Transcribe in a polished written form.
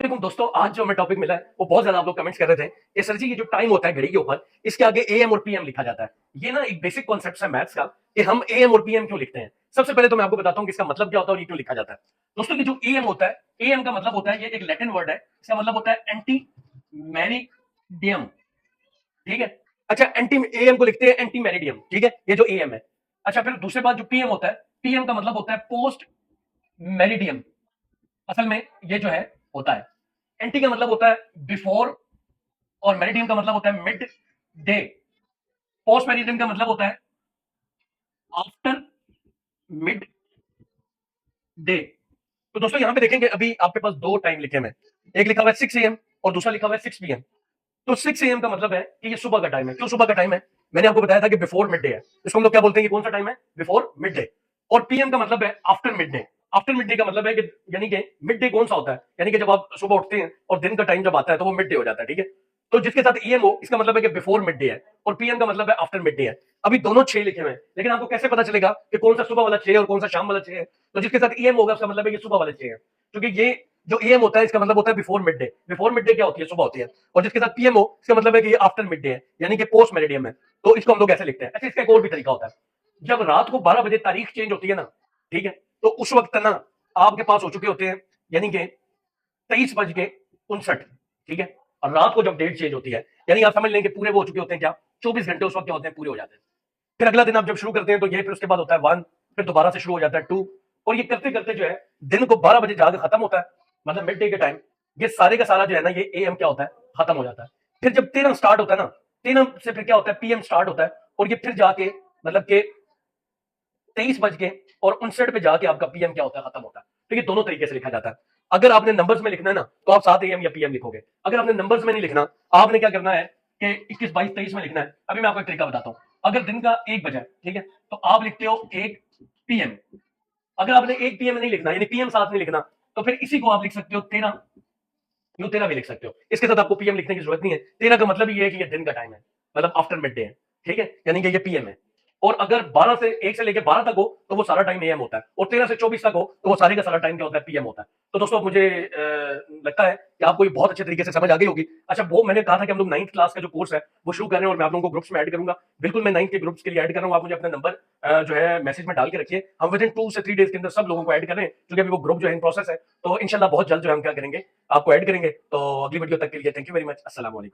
देखो दोस्तों, आज जो हमें टॉपिक मिला है वो बहुत ज्यादा आप लोग कमेंट्स कर रहे थे कि सर जी ये जो टाइम होता है घड़ी के ऊपर, इसके आगे एएम और पीएम लिखा जाता है। ये ना एक बेसिक कॉन्सेप्ट है मैथ्स का कि हम एएम और पीएम क्यों लिखते हैं। सबसे पहले तो मैं आपको बताता हूँ कि इसका मतलब क्या होता है और ये क्यों लिखा जाता है। दोस्तों, ये जो एएम होता है, एएम का मतलब होता है, ये एक लैटिन वर्ड है, इसका मतलब होता है एंटी मैरिडियम। ठीक है। अच्छा, एंटी एएम को लिखते हैं एंटी मैरिडियम। ठीक है, ये जो एएम है। अच्छा, फिर दूसरे बात जो पीएम होता है, पीएम का मतलब होता है पोस्ट मैरिडियम। असल में ये जो है होता है, एंटी का मतलब होता है बिफोर और मेरिडियम का मतलब होता है मिड डे। पोस्ट मेरिडियम का मतलब होता है आफ्टर मिड डे। तो दोस्तों यहां पे देखेंगे, अभी आपके पास दो टाइम लिखे हैं, एक लिखा हुआ है 6 AM और दूसरा लिखा हुआ है 6 PM। तो 6 AM का मतलब है कि ये सुबह का टाइम है। क्यों सुबह का टाइम है? मैंने आपको बताया था कि बिफोर मिड डे है। इसको हम लोग क्या बोलते हैं कि कौन सा टाइम है? Before mid day. और पीएम का मतलब है after mid day. After mid day का मतलब है कि यानी कि मिड डे कौन सा होता है, यानी कि जब आप सुबह उठते हैं और दिन का टाइम जब आता है तो वो मिड डे हो जाता है। ठीक है। तो जिसके साथ ईएम हो, इसका मतलब है कि बिफोर मिड डे है, और पीएम का मतलब है आफ्टर मिड डे है। अभी दोनों 6 लिखे हुए हैं, लेकिन आपको कैसे पता चलेगा कि कौन सा सुबह वाला 6 है और कौन सा शाम वाला 6 है? तो जिसके साथ ईएम होगा उसका मतलब है कि सुबह वाले 6 है, क्योंकि ये जो एएम होता है इसका मतलब होता है before mid day. Before mid day क्या होती है? सुबह होती है। और जिसके साथ पीएम हो इसका मतलब है कि ये आफ्टर मिड डे है, यानी कि पोस्ट मेरिडियम है। तो इसको हम लोग ऐसे लिखते हैं। अच्छा, इसका एक और भी तरीका होता है। जब रात को 12 बजे तारीख चेंज होती है ना, ठीक है, तो उस वक्त ना आपके पास हो चुके होते हैं, यानी कि 23:59। ठीक है। और रात को जब डेट चेंज होती है, यानी आप समझ लें कि पूरे वो हो चुके होते हैं क्या, 24 घंटे उस वक्त क्या होते हैं, पूरे हो जाते हैं। फिर अगला दिन आप जब शुरू करते हैं तो ये, फिर उसके बाद होता है 1, फिर दोबारा से शुरू हो जाता है 2। और ये करते करते जो है दिन को 12 बजे जाकर खत्म होता है, मतलब मिड डे के टाइम। ये सारे का सारा जो है ना, ये एएम क्या होता है, खत्म हो जाता है। फिर जब 13 स्टार्ट होता है ना, 13 से फिर क्या होता है, पीएम स्टार्ट होता है। और ये फिर जाके मतलब कि 23:59 पे जाके आपका पीएम क्या होता है, खत्म होता है। तो ये दोनों तरीके से लिखा जाता है। अगर आपने नंबर्स में लिखना है ना, तो आप 7 AM या पीएम लिखोगे। अगर आपने नंबर्स में नहीं लिखना, आपने क्या करना है कि 21, 22, 23 में लिखना है। अभी मैं आपको एक तरीका बताता हूँ। अगर दिन का 1 बजा, ठीक है, तो आप लिखते हो 1 PM। अगर आपने 1 PM में नहीं लिखना, यानी पीएम साथ नहीं लिखना, तो फिर इसी को आप लिख सकते हो 13, यूं 13 भी लिख सकते हो। इसके साथ आपको पीएम लिखने की जरूरत नहीं है। 13 का मतलब ये है कि ये दिन का टाइम है, मतलब आफ्टर मिड डे है। ठीक है, यानी कि ये पीएम है। और अगर 12 से 1 से लेकर 12 तक हो तो वो सारा टाइम एएम होता है, और 13 से 24 तक हो तो वो सारे का सारा टाइम क्या होता है, पीएम होता है। तो दोस्तों मुझे लगता है कि आपको ये बहुत अच्छे तरीके से समझ आ गई होगी। अच्छा, वो मैंने कहा था कि हम लोग 9th क्लास का जो कोर्स है वो शुरू कर रहे हैं, और मैं आप लोगों को ग्रुप्स में ऐड करूंगा। बिल्कुल, मैं 9th के ग्रुप्स के लिए ऐड कर रहा हूँ। आप मुझे अपना नंबर जो है मैसेज में डाल के रखिए। हम विद इन 2 से 3 डेज के अंदर सब लोगों को ऐड कर रहे हैं, क्योंकि अभी वो ग्रुप जो है इन प्रोसेस है। तो इंशाल्लाह बहुत जल्द जो है हम क्या करेंगे, आपको ऐड करेंगे। तो अगली वीडियो तक के लिए थैंक यू वेरी मच। अस्सलाम वालेकुम।